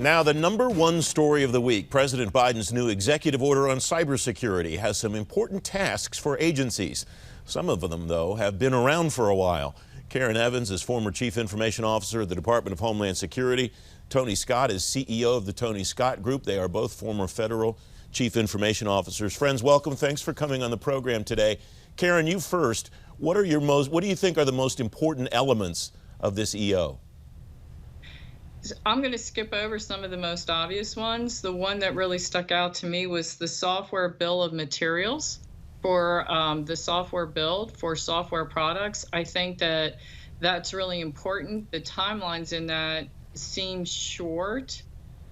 Now, the #1 story of the week, President Biden's new executive order on cybersecurity has some important tasks for agencies. Some of them, though, have been around for a while. Karen Evans is former Chief Information Officer at the Department of Homeland Security. Tony Scott is CEO of the TonyScottGroup. They are both former federal Chief Information Officers. Friends, welcome. Thanks for coming on the program today. Karen, you first. What do you think are the most important elements of this EO? I'm going to skip over some of the most obvious ones. The one that really stuck out to me was the software bill of materials for the software build for software products. I think that that's really important. The timelines in that seem short,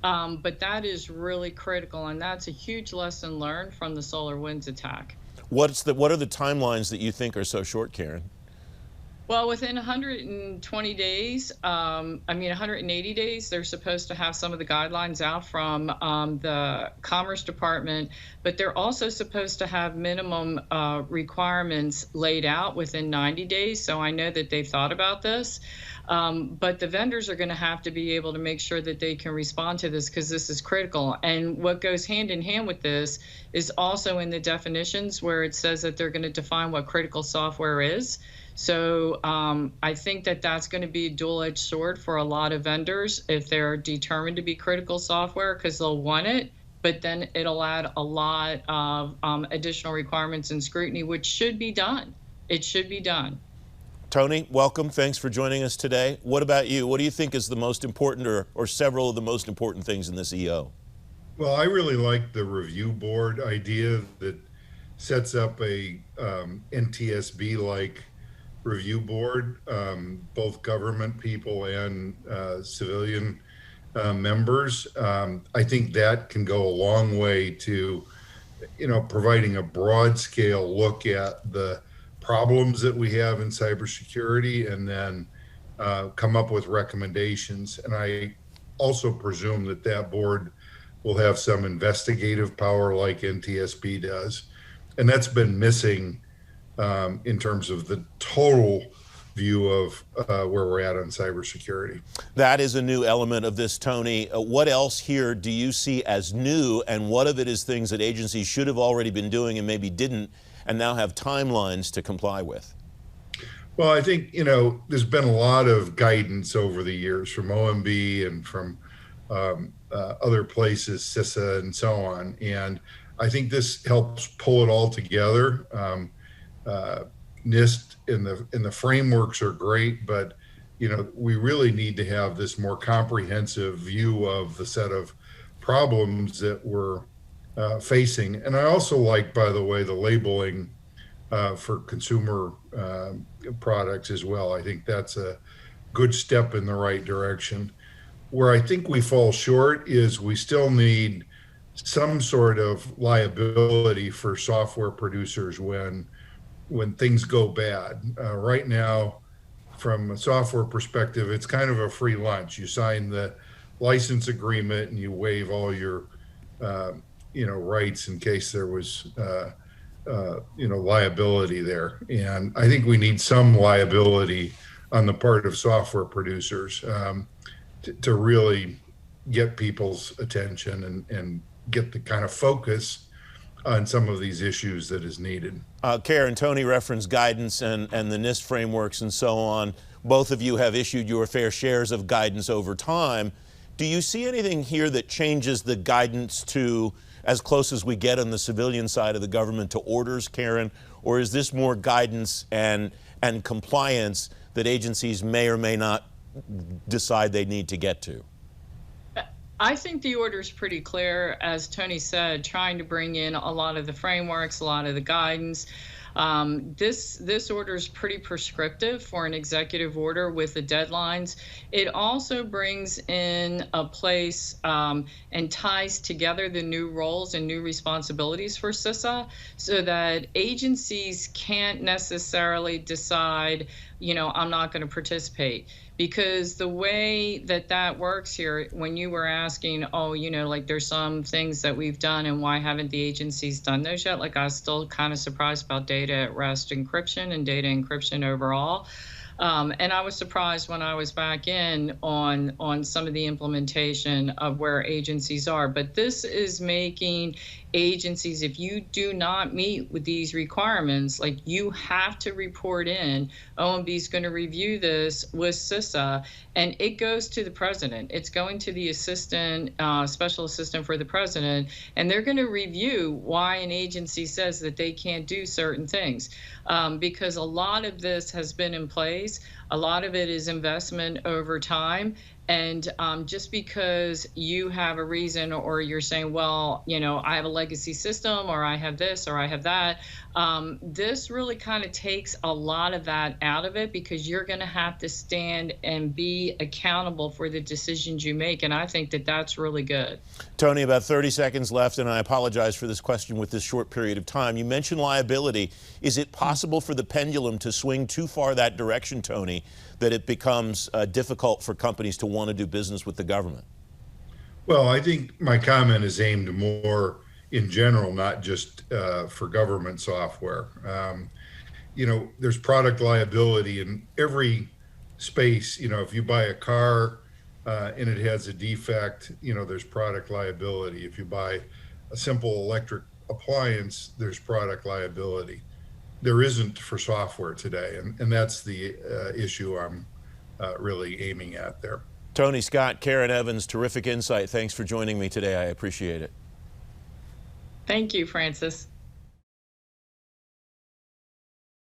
but that is really critical, and that's a huge lesson learned from the SolarWinds attack. What are the timelines that you think are so short, Karen? Well, within 120 days, 180 days, they're supposed to have some of the guidelines out from the Commerce Department, but they're also supposed to have minimum requirements laid out within 90 days. So I know that they've thought about this, but the vendors are going to have to be able to make sure that they can respond to this because this is critical. And what goes hand in hand with this is also in the definitions where it says that they're going to define what critical software is. So I think that that's going to be a dual-edged sword for a lot of vendors if they're determined to be critical software because they'll want it, but then it'll add a lot of additional requirements and scrutiny, which should be done. It should be done. Tony, welcome. Thanks for joining us today. What about you? What do you think is the most important or several of the most important things in this EO? Well, I really like the review board idea that sets up a NTSB-like review board, both government people and civilian members. I think that can go a long way to, providing a broad scale look at the problems that we have in cybersecurity and then come up with recommendations. And I also presume that that board will have some investigative power like NTSB does. And that's been missing in terms of the total view of where we're at on cybersecurity. That is a new element of this, Tony. What else here do you see as new, and what of it is things that agencies should have already been doing and maybe didn't, and now have timelines to comply with? Well, I think, there's been a lot of guidance over the years from OMB and from other places, CISA and so on. And I think this helps pull it all together. NIST in the frameworks are great, but we really need to have this more comprehensive view of the set of problems that we're facing. And I also like, by the way, the labeling for consumer products as well. I think that's a good step in the right direction. Where I think we fall short is we still need some sort of liability for software producers when things go bad. Right now, from a software perspective, it's kind of a free lunch. You sign the license agreement and you waive all your rights in case there was liability there. And I think we need some liability on the part of software producers to really get people's attention and get the kind of focus on some of these issues that is needed. Karen, Tony referenced guidance and the NIST frameworks and so on. Both of you have issued your fair shares of guidance over time. Do you see anything here that changes the guidance to as close as we get on the civilian side of the government to orders, Karen? Or is this more guidance and compliance that agencies may or may not decide they need to get to? I think the order is pretty clear, as Tony said, trying to bring in a lot of the frameworks, a lot of the guidance. This order is pretty prescriptive for an executive order with the deadlines. It also brings in a place and ties together the new roles and new responsibilities for CISA so that agencies can't necessarily decide, I'm not going to participate. Because the way that works here, when you were asking, there's some things that we've done and why haven't the agencies done those yet? I was still kind of surprised about data at rest encryption and data encryption overall. And I was surprised when I was back in on some of the implementation of where agencies are. But this is making agencies, if you do not meet with these requirements, like you have to report in. OMB is going to review this with CISA, and it goes to the president. It's going to the special assistant for the president, and they're going to review why an agency says that they can't do certain things, because a lot of this has been in place. A lot of it is investment over time. And just because you have a reason, or you're saying, well, I have a legacy system, or I have this, or I have that, this really kind of takes a lot of that out of it, because you're going to have to stand and be accountable for the decisions you make. And I think that that's really good. Tony, about 30 seconds left, and I apologize for this question with this short period of time. You mentioned liability. Is it possible for the pendulum to swing too far that direction, Tony, that it becomes difficult for companies to want to do business with the government? Well, I think my comment is aimed more in general, not just for government software. There's product liability in every space. If you buy a car and it has a defect, there's product liability. If you buy a simple electric appliance, there's product liability. There isn't for software today, and that's the issue I'm really aiming at there. Tony Scott, Karen Evans, terrific insight. Thanks for joining me today. I appreciate it. Thank you, Francis.